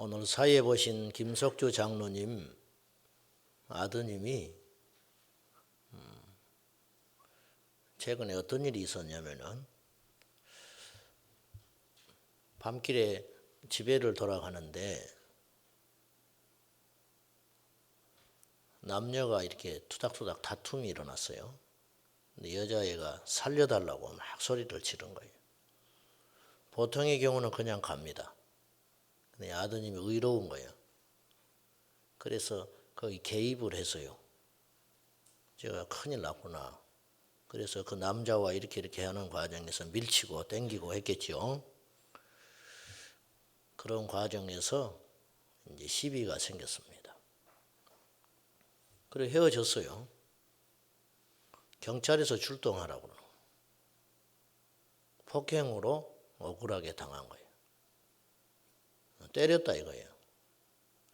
오늘 사회에 보신 김석주 장로님 아드님이 최근에 어떤 일이 있었냐면은 밤길에 집에를 돌아가는데 남녀가 이렇게 투닥투닥 다툼이 일어났어요. 근데 여자애가 살려달라고 막 소리를 지른 거예요. 보통의 경우는 그냥 갑니다. 근데 아드님이 의로운 거예요. 그래서 거기 개입을 했어요. 제가 큰일 났구나. 그래서 그 남자와 이렇게 하는 과정에서 밀치고 땡기고 했겠죠. 그런 과정에서 이제 시비가 생겼습니다. 그래 헤어졌어요. 경찰에서 출동하라고 폭행으로 억울하게 당한 거예요. 때렸다 이거예요.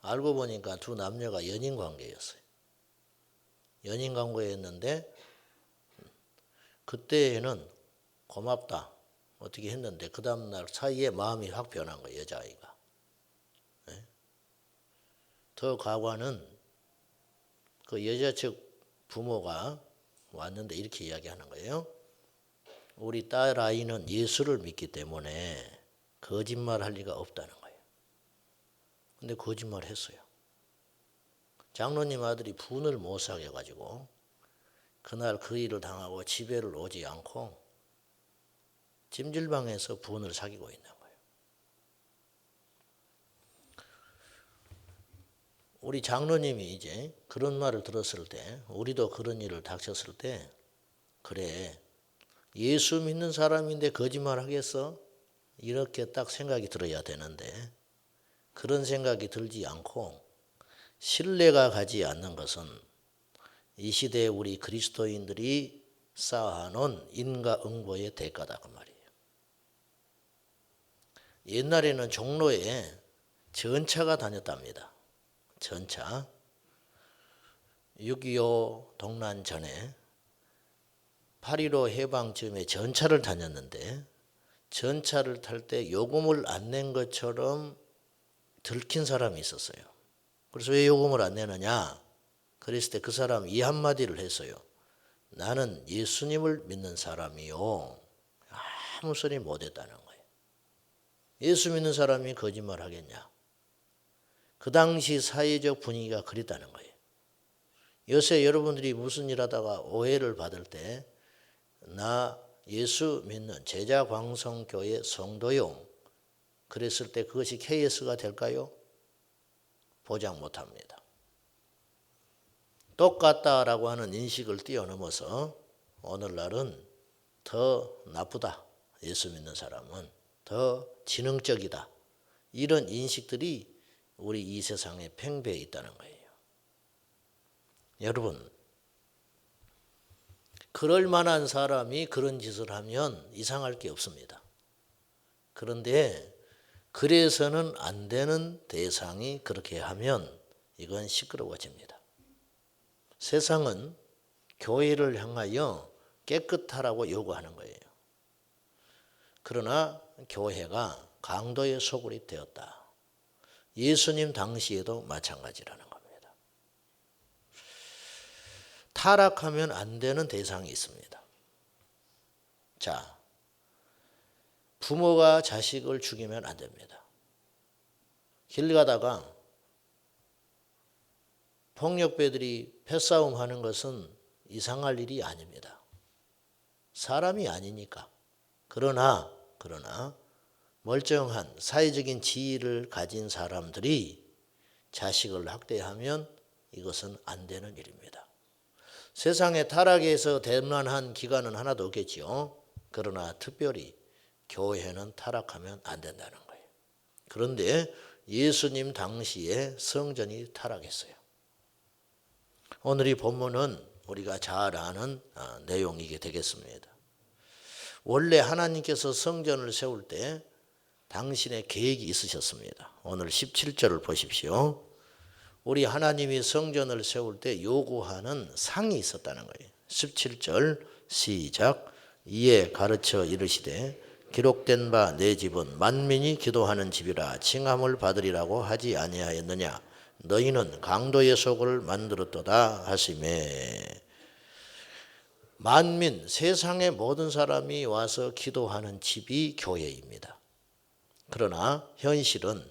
알고 보니까 두 남녀가 연인 관계였어요. 연인 관계였는데 그때는 고맙다 어떻게 했는데 그 다음날 사이에 마음이 확 변한 거예요. 여자아이가. 네? 더 과거는 그 여자 측 부모가 왔는데 이렇게 이야기하는 거예요. 우리 딸 아이는 예수를 믿기 때문에 거짓말할 리가 없다는 거예요. 근데 거짓말을 했어요. 장로님 아들이 분을 못 사게 가지고 그날 그 일을 당하고 집에를 오지 않고 찜질방에서 분을 사귀고 있는 거예요. 우리 장로님이 이제 그런 말을 들었을 때 우리도 그런 일을 닥쳤을 때 그래 예수 믿는 사람인데 거짓말 하겠어? 이렇게 딱 생각이 들어야 되는데 그런 생각이 들지 않고 신뢰가 가지 않는 것은 이 시대에 우리 그리스도인들이 쌓아놓은 인과응보의 대가다 그 말이에요. 옛날에는 종로에 전차가 다녔답니다. 전차. 6.25 동란 전에 8.15 해방쯤에 전차를 다녔는데 전차를 탈 때 요금을 안 낸 것처럼 들킨 사람이 있었어요. 그래서 왜 요금을 안 내느냐? 그랬을 때 그 사람 이 한마디를 했어요. 나는 예수님을 믿는 사람이요. 아무 소리 못했다는 거예요. 예수 믿는 사람이 거짓말 하겠냐? 그 당시 사회적 분위기가 그랬다는 거예요. 요새 여러분들이 무슨 일 하다가 오해를 받을 때 나 예수 믿는 제자광성교회 성도요. 그랬을 때 그것이 KS가 될까요? 보장 못합니다. 똑같다라고 하는 인식을 뛰어넘어서 오늘날은 더 나쁘다. 예수 믿는 사람은 더 지능적이다. 이런 인식들이 우리 이 세상에 팽배해 있다는 거예요. 여러분, 그럴 만한 사람이 그런 짓을 하면 이상할 게 없습니다. 그런데 그래서는 안 되는 대상이 그렇게 하면 이건 시끄러워집니다. 세상은 교회를 향하여 깨끗하라고 요구하는 거예요. 그러나 교회가 강도의 소굴이 되었다. 예수님 당시에도 마찬가지라는 겁니다. 타락하면 안 되는 대상이 있습니다. 자, 부모가 자식을 죽이면 안 됩니다. 길 가다가 폭력배들이 패싸움 하는 것은 이상할 일이 아닙니다. 사람이 아니니까. 그러나 멀쩡한 사회적인 지위를 가진 사람들이 자식을 학대하면 이것은 안 되는 일입니다. 세상에 타락해서 대만한 기관은 하나도 없겠지요. 그러나 특별히 교회는 타락하면 안 된다는 거예요. 그런데 예수님 당시에 성전이 타락했어요. 오늘 이 본문은 우리가 잘 아는 내용이게 되겠습니다. 원래 하나님께서 성전을 세울 때 당신의 계획이 있으셨습니다. 오늘 17절을 보십시오. 우리 하나님이 성전을 세울 때 요구하는 상이 있었다는 거예요. 17절 시작. 이에 가르쳐 이르시되 기록된 바 내 집은 만민이 기도하는 집이라 칭함을 받으리라고 하지 아니하였느냐. 너희는 강도의 소굴을 만들었도다 하시매. 만민, 세상의 모든 사람이 와서 기도하는 집이 교회입니다. 그러나 현실은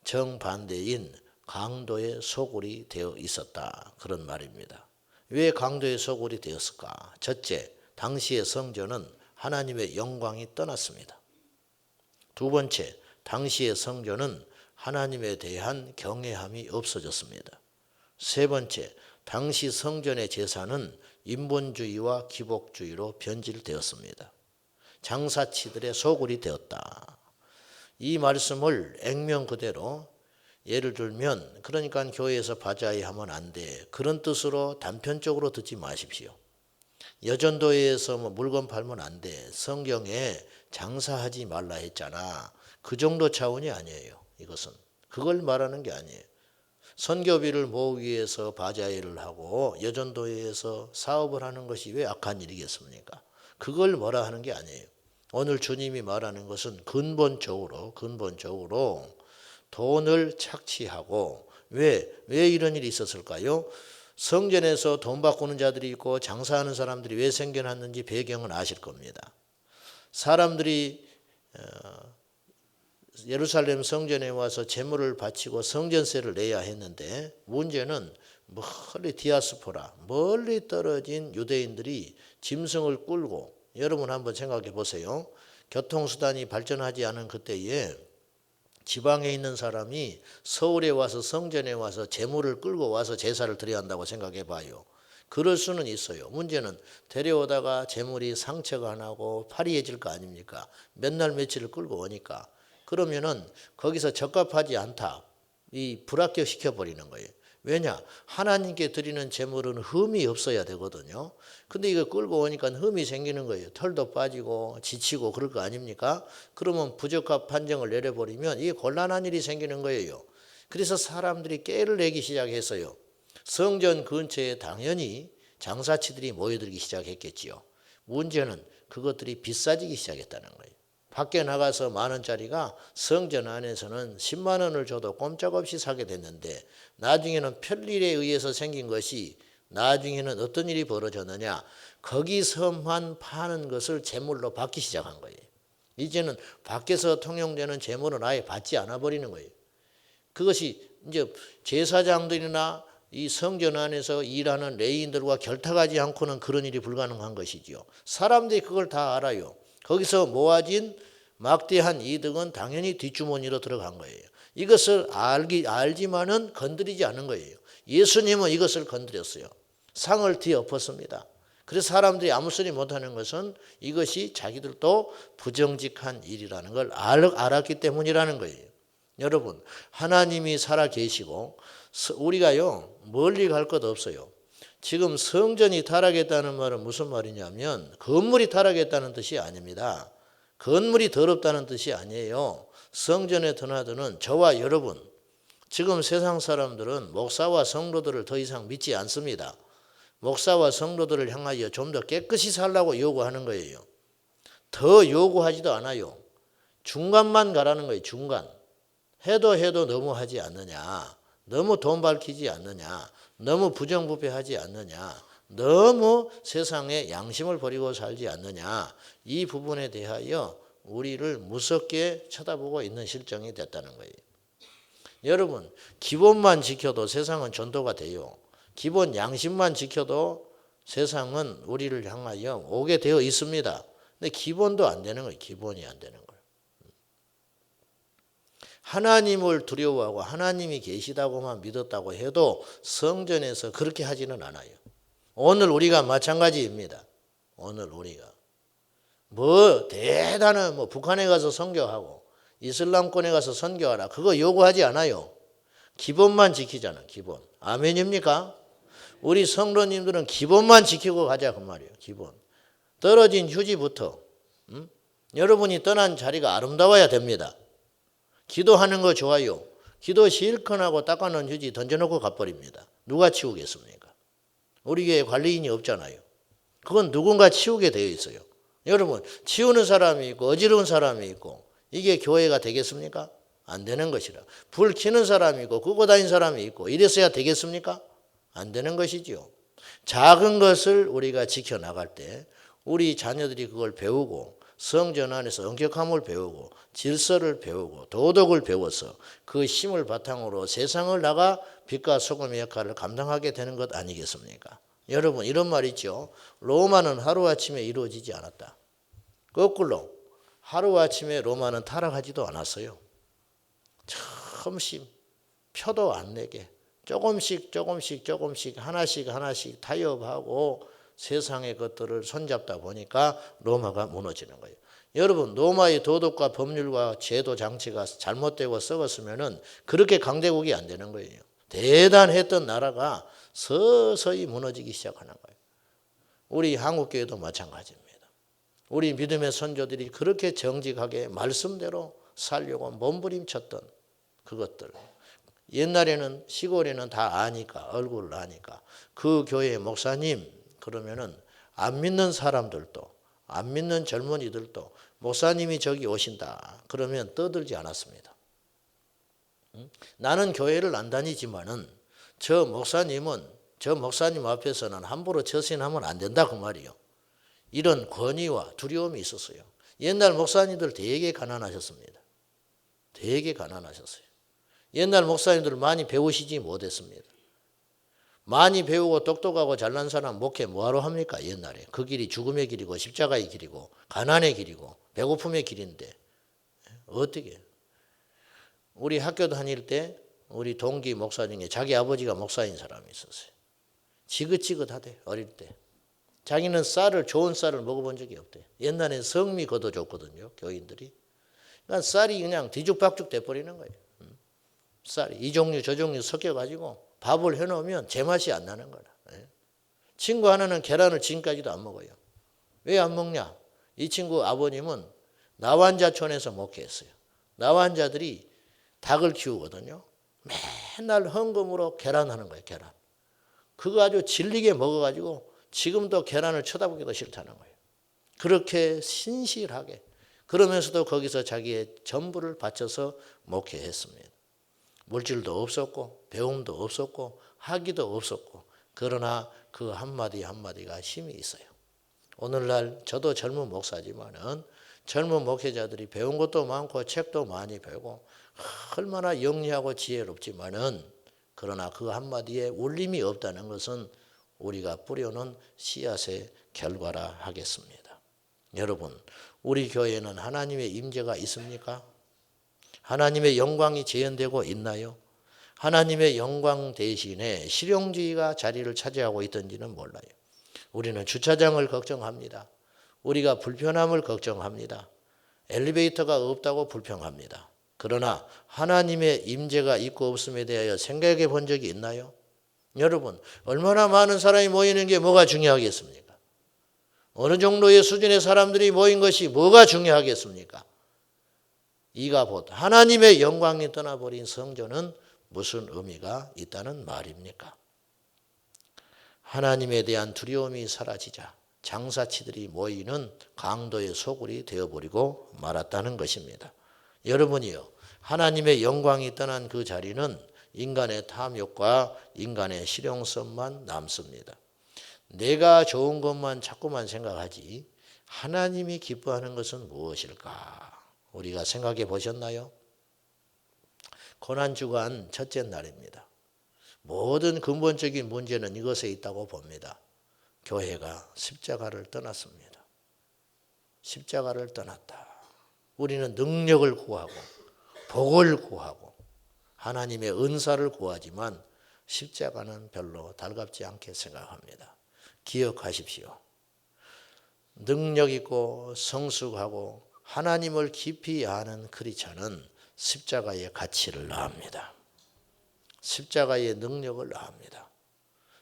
정반대인 강도의 소굴이 되어 있었다, 그런 말입니다. 왜 강도의 소굴이 되었을까? 첫째, 당시의 성전은 하나님의 영광이 떠났습니다. 두 번째, 당시의 성전은 하나님에 대한 경외함이 없어졌습니다. 세 번째, 당시 성전의 제사는 인본주의와 기복주의로 변질되었습니다. 장사치들의 소굴이 되었다. 이 말씀을 액면 그대로 예를 들면, 그러니까 교회에서 바자회 하면 안 돼, 그런 뜻으로 단편적으로 듣지 마십시오. 여전도에서 물건 팔면 안 돼, 성경에 장사하지 말라 했잖아, 그 정도 차원이 아니에요. 이것은 그걸 말하는 게 아니에요. 선교비를 모으기 위해서 바자회를 하고 여전도에서 사업을 하는 것이 왜 악한 일이겠습니까? 그걸 뭐라 하는 게 아니에요. 오늘 주님이 말하는 것은 근본적으로 돈을 착취하고, 왜 이런 일이 있었을까요? 성전에서 돈 바꾸는 자들이 있고 장사하는 사람들이 왜 생겨났는지 배경은 아실 겁니다. 사람들이 예루살렘 성전에 와서 제물을 바치고 성전세를 내야 했는데, 문제는 멀리 디아스포라, 멀리 떨어진 유대인들이 짐승을 끌고, 여러분 한번 생각해 보세요. 교통수단이 발전하지 않은 그때에 지방에 있는 사람이 서울에 와서 성전에 와서 제물을 끌고 와서 제사를 드려야 한다고 생각해 봐요. 그럴 수는 있어요. 문제는 데려오다가 제물이 상처가 나고 파리해질 거 아닙니까? 몇 날 며칠을 끌고 오니까. 그러면은 거기서 적합하지 않다, 이 불합격시켜 버리는 거예요. 왜냐? 하나님께 드리는 제물은 흠이 없어야 되거든요. 근데 이거 끌고 오니까 흠이 생기는 거예요. 털도 빠지고 지치고 그럴 거 아닙니까? 그러면 부적합 판정을 내려버리면 이게 곤란한 일이 생기는 거예요. 그래서 사람들이 깨를 내기 시작했어요. 성전 근처에 당연히 장사치들이 모여들기 시작했겠지요. 문제는 그것들이 비싸지기 시작했다는 거예요. 밖에 나가서 10,000원짜리가 성전 안에서는 10만 원을 줘도 꼼짝없이 사게 됐는데, 나중에는 편리에 의해서 생긴 것이, 나중에는 어떤 일이 벌어졌느냐, 거기서만 파는 것을 제물로 받기 시작한 거예요. 이제는 밖에서 통용되는 제물은 아예 받지 않아 버리는 거예요. 그것이 이제 제사장들이나 이 성전 안에서 일하는 레위인들과 결탁하지 않고는 그런 일이 불가능한 것이지요. 사람들이 그걸 다 알아요. 거기서 모아진 막대한 이득은 당연히 뒷주머니로 들어간 거예요. 이것을 알지만은 건드리지 않은 거예요. 예수님은 이것을 건드렸어요. 상을 뒤엎었습니다. 그래서 사람들이 아무 소리 못하는 것은 이것이 자기들도 부정직한 일이라는 걸 알았기 때문이라는 거예요. 여러분, 하나님이 살아 계시고 우리가요 멀리 갈 것 없어요. 지금 성전이 타락했다는 말은 무슨 말이냐면 건물이 타락했다는 뜻이 아닙니다. 건물이 더럽다는 뜻이 아니에요. 성전에 드나드는 저와 여러분, 지금 세상 사람들은 목사와 성도들을 더 이상 믿지 않습니다. 목사와 성도들을 향하여 좀 더 깨끗이 살라고 요구하는 거예요. 더 요구하지도 않아요. 중간만 가라는 거예요. 중간. 해도 너무하지 않느냐, 너무 돈 밝히지 않느냐, 너무 부정부패하지 않느냐, 너무 세상에 양심을 버리고 살지 않느냐, 이 부분에 대하여 우리를 무섭게 쳐다보고 있는 실정이 됐다는 거예요. 여러분, 기본만 지켜도 세상은 전도가 돼요. 기본 양심만 지켜도 세상은 우리를 향하여 오게 되어 있습니다. 근데 기본도 안 되는 거예요. 기본이 안 되는 거예요. 하나님을 두려워하고 하나님이 계시다고만 믿었다고 해도 성전에서 그렇게 하지는 않아요. 오늘 우리가 마찬가지입니다. 오늘 우리가 대단한 북한에 가서 선교하고 이슬람권에 가서 선교하라, 그거 요구하지 않아요. 기본만 지키잖아. 기본. 아멘입니까? 우리 성도님들은 기본만 지키고 가자 그 말이에요. 기본. 떨어진 휴지부터 여러분이 떠난 자리가 아름다워야 됩니다. 기도하는 거 좋아요. 기도 실컷 하고 닦아놓은 휴지 던져놓고 가버립니다. 누가 치우겠습니까? 우리 교회 관리인이 없잖아요. 그건 누군가 치우게 되어 있어요. 여러분, 치우는 사람이 있고 어지러운 사람이 있고 이게 교회가 되겠습니까? 안 되는 것이라. 불 켜는 사람이 있고 끄고 다니는 사람이 있고 이랬어야 되겠습니까? 안 되는 것이지요. 작은 것을 우리가 지켜나갈 때 우리 자녀들이 그걸 배우고 성전 안에서 엄격함을 배우고 질서를 배우고 도덕을 배워서 그 힘을 바탕으로 세상을 나가 빛과 소금의 역할을 감당하게 되는 것 아니겠습니까? 여러분, 이런 말 있죠. 로마는 하루아침에 이루어지지 않았다. 거꾸로 하루아침에 로마는 타락하지도 않았어요. 조금씩 표도 안 내게 조금씩 하나씩 타협하고 세상의 것들을 손잡다 보니까 로마가 무너지는 거예요. 여러분, 로마의 도덕과 법률과 제도 장치가 잘못되고 썩었으면 그렇게 강대국이 안 되는 거예요. 대단했던 나라가 서서히 무너지기 시작하는 거예요. 우리 한국교회도 마찬가지입니다. 우리 믿음의 선조들이 그렇게 정직하게 말씀대로 살려고 몸부림쳤던 그것들. 옛날에는 시골에는 다 아니까, 얼굴을 아니까 그 교회 목사님 그러면은 안 믿는 사람들도, 안 믿는 젊은이들도 목사님이 저기 오신다 그러면 떠들지 않았습니다. 나는 교회를 안 다니지만은 저 목사님 앞에서는 함부로 처신하면 안 된다 그 말이요. 이런 권위와 두려움이 있었어요. 옛날 목사님들 되게 가난하셨습니다. 되게 가난하셨어요. 옛날 목사님들 많이 배우시지 못했습니다. 많이 배우고 똑똑하고 잘난 사람 목회 뭐하러 합니까? 옛날에 그 길이 죽음의 길이고 십자가의 길이고 가난의 길이고 배고픔의 길인데 어떻게? 우리 학교 다닐 때 우리 동기 목사 중에 자기 아버지가 목사인 사람이 있었어요. 지긋지긋하대 어릴 때. 자기는 좋은 쌀을 먹어본 적이 없대. 옛날엔 성미 걷어줬거든요 교인들이. 그러니까 쌀이 그냥 뒤죽박죽 돼버리는 거예요. 쌀이 이 종류 저 종류 섞여가지고 밥을 해놓으면 제맛이 안 나는 거라. 친구 하나는 계란을 지금까지도 안 먹어요. 왜 안 먹냐? 이 친구 아버님은 나환자촌에서 목회했어요. 나환자들이 닭을 키우거든요. 맨날 헌금으로 계란 하는 거예요. 계란. 그거 아주 질리게 먹어가지고 지금도 계란을 쳐다보기도 싫다는 거예요. 그렇게 신실하게 그러면서도 거기서 자기의 전부를 바쳐서 목회했습니다. 물질도 없었고 배움도 없었고 학위도 없었고 그러나 그 한마디 한마디가 힘이 있어요. 오늘날 저도 젊은 목사지만은 젊은 목회자들이 배운 것도 많고 책도 많이 배우고 얼마나 영리하고 지혜롭지만은 그러나 그 한마디에 울림이 없다는 것은 우리가 뿌려놓은 씨앗의 결과라 하겠습니다. 여러분, 우리 교회에는 하나님의 임재가 있습니까? 하나님의 영광이 재현되고 있나요? 하나님의 영광 대신에 실용주의가 자리를 차지하고 있던지는 몰라요. 우리는 주차장을 걱정합니다. 우리가 불편함을 걱정합니다. 엘리베이터가 없다고 불평합니다. 그러나 하나님의 임재가 있고 없음에 대하여 생각해 본 적이 있나요? 여러분, 얼마나 많은 사람이 모이는 게 뭐가 중요하겠습니까? 어느 정도의 수준의 사람들이 모인 것이 뭐가 중요하겠습니까? 이가봇 하나님의 영광이 떠나버린 성전은 무슨 의미가 있다는 말입니까? 하나님에 대한 두려움이 사라지자 장사치들이 모이는 강도의 소굴이 되어버리고 말았다는 것입니다. 여러분이요, 하나님의 영광이 떠난 그 자리는 인간의 탐욕과 인간의 실용성만 남습니다. 내가 좋은 것만 자꾸만 생각하지 하나님이 기뻐하는 것은 무엇일까? 우리가 생각해 보셨나요? 고난주간 첫째 날입니다. 모든 근본적인 문제는 이것에 있다고 봅니다. 교회가 십자가를 떠났습니다. 십자가를 떠났다. 우리는 능력을 구하고 복을 구하고 하나님의 은사를 구하지만 십자가는 별로 달갑지 않게 생각합니다. 기억하십시오. 능력 있고 성숙하고 하나님을 깊이 아는 크리스찬은 십자가의 가치를 아합니다. 십자가의 능력을 아합니다.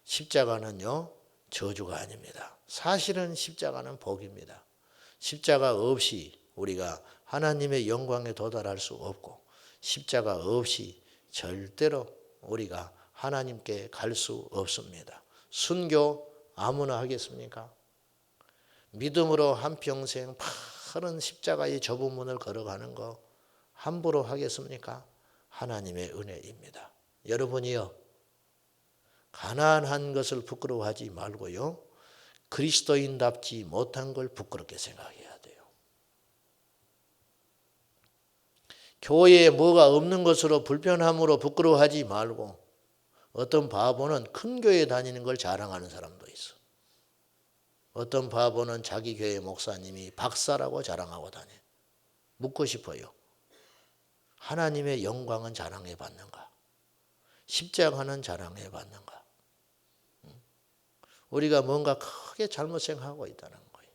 십자가는요, 저주가 아닙니다. 사실은 십자가는 복입니다. 십자가 없이 우리가 하나님의 영광에 도달할 수 없고 십자가 없이 절대로 우리가 하나님께 갈 수 없습니다. 순교 아무나 하겠습니까? 믿음으로 한평생 파란 십자가의 좁은 문을 걸어가는 거 함부로 하겠습니까? 하나님의 은혜입니다. 여러분이요, 가난한 것을 부끄러워하지 말고요, 그리스도인답지 못한 걸 부끄럽게 생각해야 돼요. 교회에 뭐가 없는 것으로 불편함으로 부끄러워하지 말고, 어떤 바보는 큰 교회 다니는 걸 자랑하는 사람도 있어. 어떤 바보는 자기 교회 목사님이 박사라고 자랑하고 다녀. 묻고 싶어요. 하나님의 영광은 자랑해 받는가? 십자가는 자랑해 받는가? 우리가 뭔가 크게 잘못 생각하고 있다는 거예요.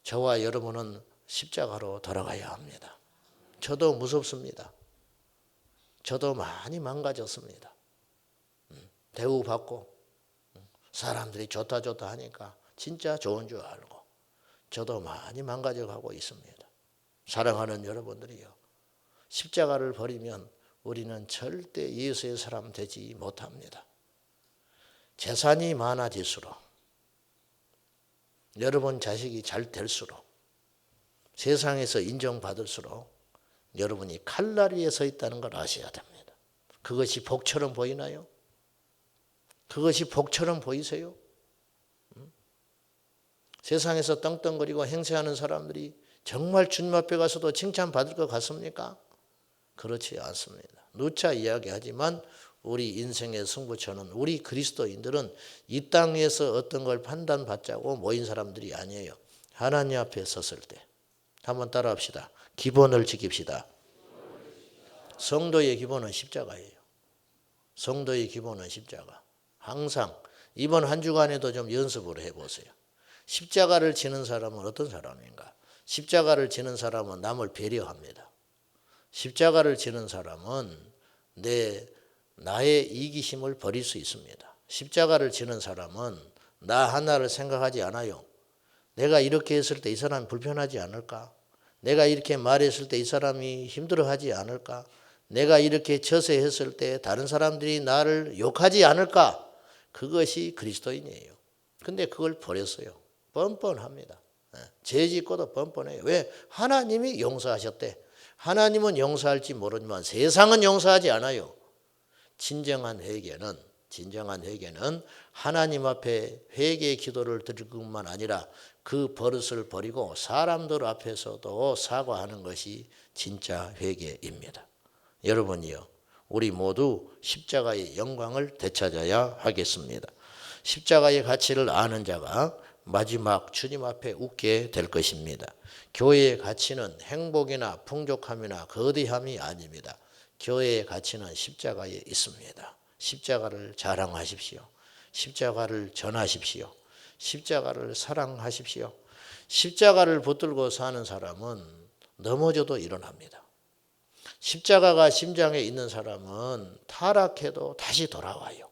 저와 여러분은 십자가로 돌아가야 합니다. 저도 무섭습니다. 저도 많이 망가졌습니다. 대우받고 사람들이 좋다 하니까 진짜 좋은 줄 알고 저도 많이 망가져가고 있습니다. 사랑하는 여러분들이요, 십자가를 버리면 우리는 절대 예수의 사람 되지 못합니다. 재산이 많아질수록, 여러분 자식이 잘 될수록, 세상에서 인정받을수록 여러분이 칼날 위에 서 있다는 걸 아셔야 됩니다. 그것이 복처럼 보이나요? 그것이 복처럼 보이세요? 세상에서 떵떵거리고 행세하는 사람들이 정말 주님 앞에 가서도 칭찬받을 것 같습니까? 그렇지 않습니다. 누차 이야기하지만 우리 인생의 승부처는, 우리 그리스도인들은 이 땅에서 어떤 걸 판단받자고 모인 사람들이 아니에요. 하나님 앞에 섰을 때. 한번 따라합시다. 기본을 지킵시다. 성도의 기본은 십자가예요. 성도의 기본은 십자가. 항상 이번 한 주간에도 좀 연습을 해보세요. 십자가를 지는 사람은 어떤 사람인가? 십자가를 지는 사람은 남을 배려합니다. 십자가를 지는 사람은 나의 이기심을 버릴 수 있습니다. 십자가를 지는 사람은 나 하나를 생각하지 않아요. 내가 이렇게 했을 때 이 사람이 불편하지 않을까? 내가 이렇게 말했을 때 이 사람이 힘들어하지 않을까? 내가 이렇게 처세했을 때 다른 사람들이 나를 욕하지 않을까? 그것이 그리스도인이에요. 근데 그걸 버렸어요. 뻔뻔합니다. 죄 짓고도 뻔뻔해요. 왜? 하나님이 용서하셨대. 하나님은 용서할지 모르지만 세상은 용서하지 않아요. 진정한 회개는 하나님 앞에 회개의 기도를 드릴 것만 아니라 그 버릇을 버리고 사람들 앞에서도 사과하는 것이 진짜 회개입니다. 여러분이요, 우리 모두 십자가의 영광을 되찾아야 하겠습니다. 십자가의 가치를 아는 자가 마지막 주님 앞에 웃게 될 것입니다. 교회의 가치는 행복이나 풍족함이나 거대함이 아닙니다. 교회의 가치는 십자가에 있습니다. 십자가를 자랑하십시오. 십자가를 전하십시오. 십자가를 사랑하십시오. 십자가를 붙들고 사는 사람은 넘어져도 일어납니다. 십자가가 심장에 있는 사람은 타락해도 다시 돌아와요.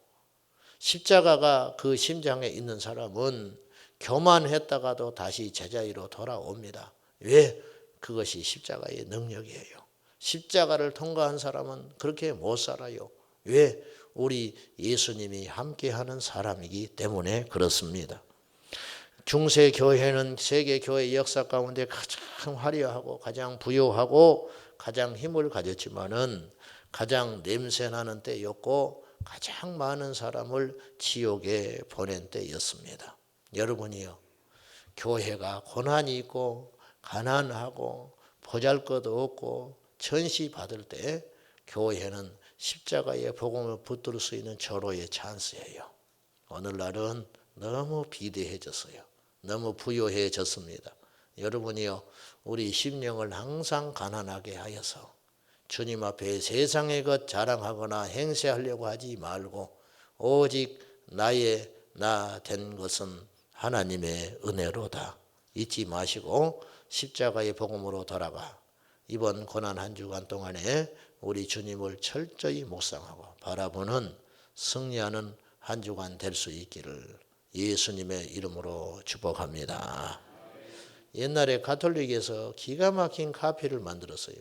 십자가가 그 심장에 있는 사람은 교만했다가도 다시 제자리로 돌아옵니다. 왜? 그것이 십자가의 능력이에요. 십자가를 통과한 사람은 그렇게 못 살아요. 왜? 우리 예수님이 함께하는 사람이기 때문에 그렇습니다. 중세교회는 세계교회 역사 가운데 가장 화려하고 가장 부유하고 가장 힘을 가졌지만은 가장 냄새나는 때였고 가장 많은 사람을 지옥에 보낸 때였습니다. 여러분이요, 교회가 고난이 있고 가난하고 보잘것 없고 천시 받을 때 교회는 십자가의 복음을 붙들 수 있는 절호의 찬스예요. 오늘날은 너무 비대해졌어요. 너무 부유해졌습니다. 여러분이요, 우리 심령을 항상 가난하게 하여서 주님 앞에 세상의 것 자랑하거나 행세하려고 하지 말고 오직 나의 나 된 것은 하나님의 은혜로다. 잊지 마시고 십자가의 복음으로 돌아가 이번 고난 한 주간 동안에 우리 주님을 철저히 묵상하고 바라보는 승리하는 한 주간 될 수 있기를 예수님의 이름으로 축복합니다. 옛날에 가톨릭에서 기가 막힌 카페를 만들었어요.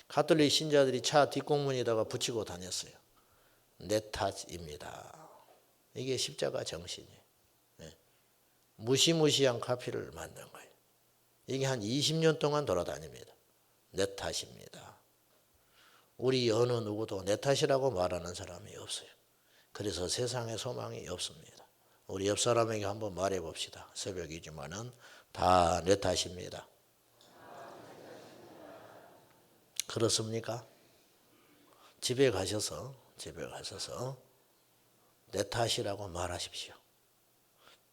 가톨릭 신자들이 차 뒷공문에다가 붙이고 다녔어요. 내 탓입니다. 이게 십자가 정신이에요. 무시무시한 카피를 만든 거예요. 이게 한 20년 동안 돌아다닙니다. 내 탓입니다. 우리 어느 누구도 내 탓이라고 말하는 사람이 없어요. 그래서 세상에 소망이 없습니다. 우리 옆 사람에게 한번 말해 봅시다. 새벽이지만은 다 내 탓입니다. 그렇습니까? 집에 가셔서 내 탓이라고 말하십시오.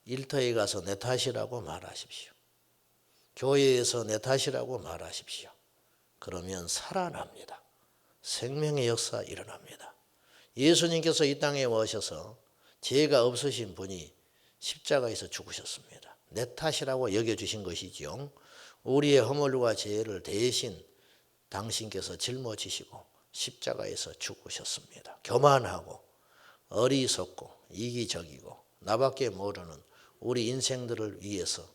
일터에 가서 내 탓이라고 말하십시오. 교회에서 내 탓이라고 말하십시오. 그러면 살아납니다. 생명의 역사 일어납니다. 예수님께서 이 땅에 오셔서 죄가 없으신 분이 십자가에서 죽으셨습니다. 내 탓이라고 여겨주신 것이지요. 우리의 허물과 죄를 대신 당신께서 짊어지시고 십자가에서 죽으셨습니다. 교만하고 어리석고 이기적이고 나밖에 모르는 우리 인생들을 위해서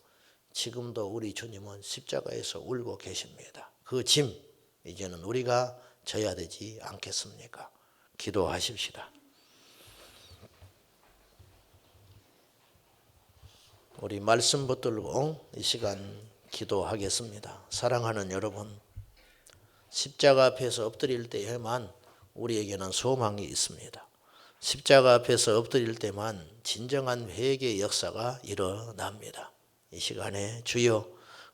지금도 우리 주님은 십자가에서 울고 계십니다. 그 짐 이제는 우리가 져야 되지 않겠습니까? 기도하십시다. 우리 말씀 붙들고 이 시간 기도하겠습니다. 사랑하는 여러분, 십자가 앞에서 엎드릴 때에만 우리에게는 소망이 있습니다. 십자가 앞에서 엎드릴 때만 진정한 회개의 역사가 일어납니다. 이 시간에 주여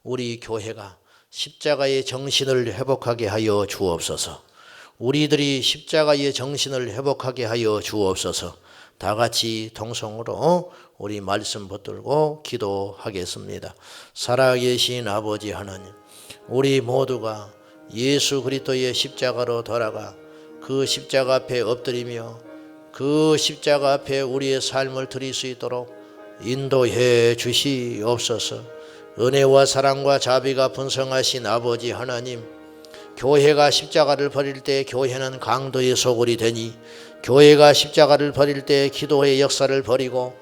우리 교회가 십자가의 정신을 회복하게 하여 주옵소서. 우리들이 십자가의 정신을 회복하게 하여 주옵소서. 다 같이 동성으로 우리 말씀 붙들고 기도하겠습니다. 살아계신 아버지 하나님, 우리 모두가 예수 그리스도의 십자가로 돌아가 그 십자가 앞에 엎드리며 그 십자가 앞에 우리의 삶을 드릴 수 있도록 인도해 주시옵소서. 은혜와 사랑과 자비가 분성하신 아버지 하나님, 교회가 십자가를 버릴 때 교회는 강도의 소굴이 되니 교회가 십자가를 버릴 때 기도의 역사를 버리고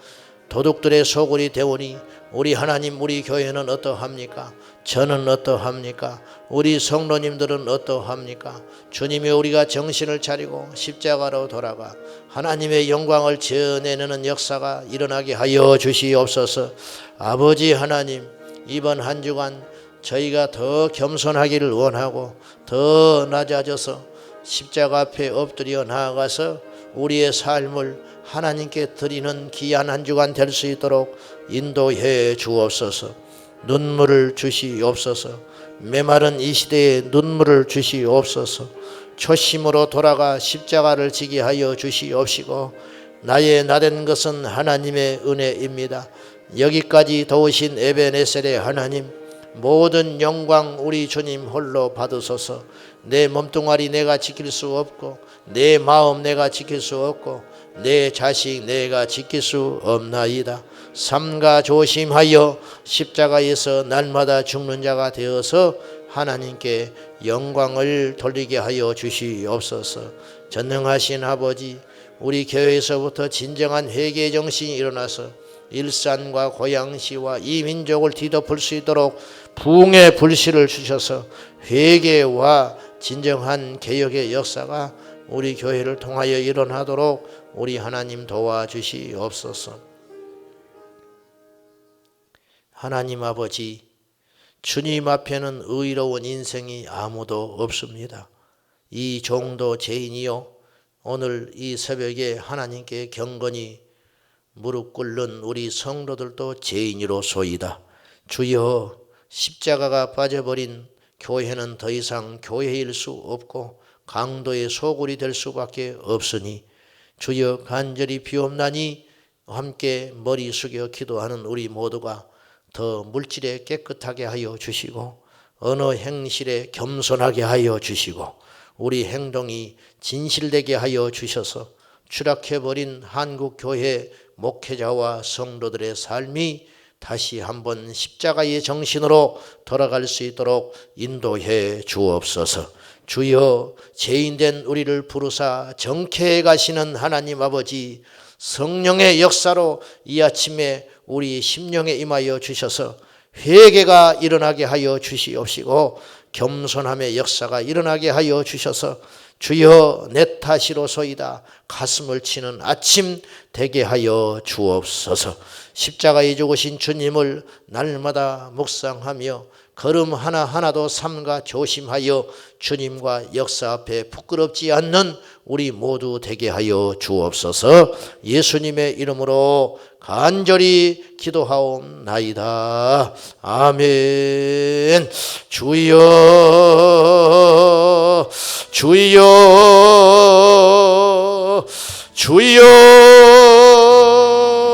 도둑들의 소굴이 되오니 우리 하나님, 우리 교회는 어떠합니까? 저는 어떠합니까? 우리 성도님들은 어떠합니까? 주님이 우리가 정신을 차리고 십자가로 돌아가 하나님의 영광을 전해내는 역사가 일어나게 하여 주시옵소서. 아버지 하나님, 이번 한 주간 저희가 더 겸손하기를 원하고 더 낮아져서 십자가 앞에 엎드려 나아가서 우리의 삶을 하나님께 드리는 귀한 한 주간 될 수 있도록 인도해 주옵소서. 눈물을 주시옵소서. 메마른 이 시대에 눈물을 주시옵소서. 초심으로 돌아가 십자가를 지게 하여 주시옵시고, 나의 나된 것은 하나님의 은혜입니다. 여기까지 도우신 에베네셀의 하나님, 모든 영광 우리 주님 홀로 받으소서. 내 몸뚱아리 내가 지킬 수 없고 내 마음 내가 지킬 수 없고 내 자식 내가 지킬 수 없나이다. 삼가 조심하여 십자가에서 날마다 죽는 자가 되어서 하나님께 영광을 돌리게 하여 주시옵소서. 전능하신 아버지, 우리 교회에서부터 진정한 회개의 정신이 일어나서 일산과 고양시와 이 민족을 뒤덮을 수 있도록 부흥의 불씨를 주셔서 회개와 진정한 개혁의 역사가 우리 교회를 통하여 일어나도록 우리 하나님 도와주시옵소서. 하나님 아버지, 주님 앞에는 의로운 인생이 아무도 없습니다. 이 종도 죄인이요, 오늘 이 새벽에 하나님께 경건히 무릎 꿇는 우리 성도들도 죄인이로소이다. 주여, 십자가가 빠져버린 교회는 더 이상 교회일 수 없고 강도의 소굴이 될 수밖에 없으니 주여, 간절히 비옵나니 함께 머리 숙여 기도하는 우리 모두가 더 물질에 깨끗하게 하여 주시고 언어 행실에 겸손하게 하여 주시고 우리 행동이 진실되게 하여 주셔서 추락해버린 한국교회 목회자와 성도들의 삶이 다시 한번 십자가의 정신으로 돌아갈 수 있도록 인도해 주옵소서. 주여, 죄인된 우리를 부르사 정케해 가시는 하나님 아버지, 성령의 역사로 이 아침에 우리 심령에 임하여 주셔서 회개가 일어나게 하여 주시옵시고 겸손함의 역사가 일어나게 하여 주셔서 주여 내 탓이로소이다 가슴을 치는 아침 되게 하여 주옵소서. 십자가에 죽으신 주님을 날마다 묵상하며 걸음 하나하나도 삼가 조심하여 주님과 역사 앞에 부끄럽지 않는 우리 모두 되게 하여 주옵소서. 예수님의 이름으로 간절히 기도하옵나이다. 아멘. 주여 주여 주여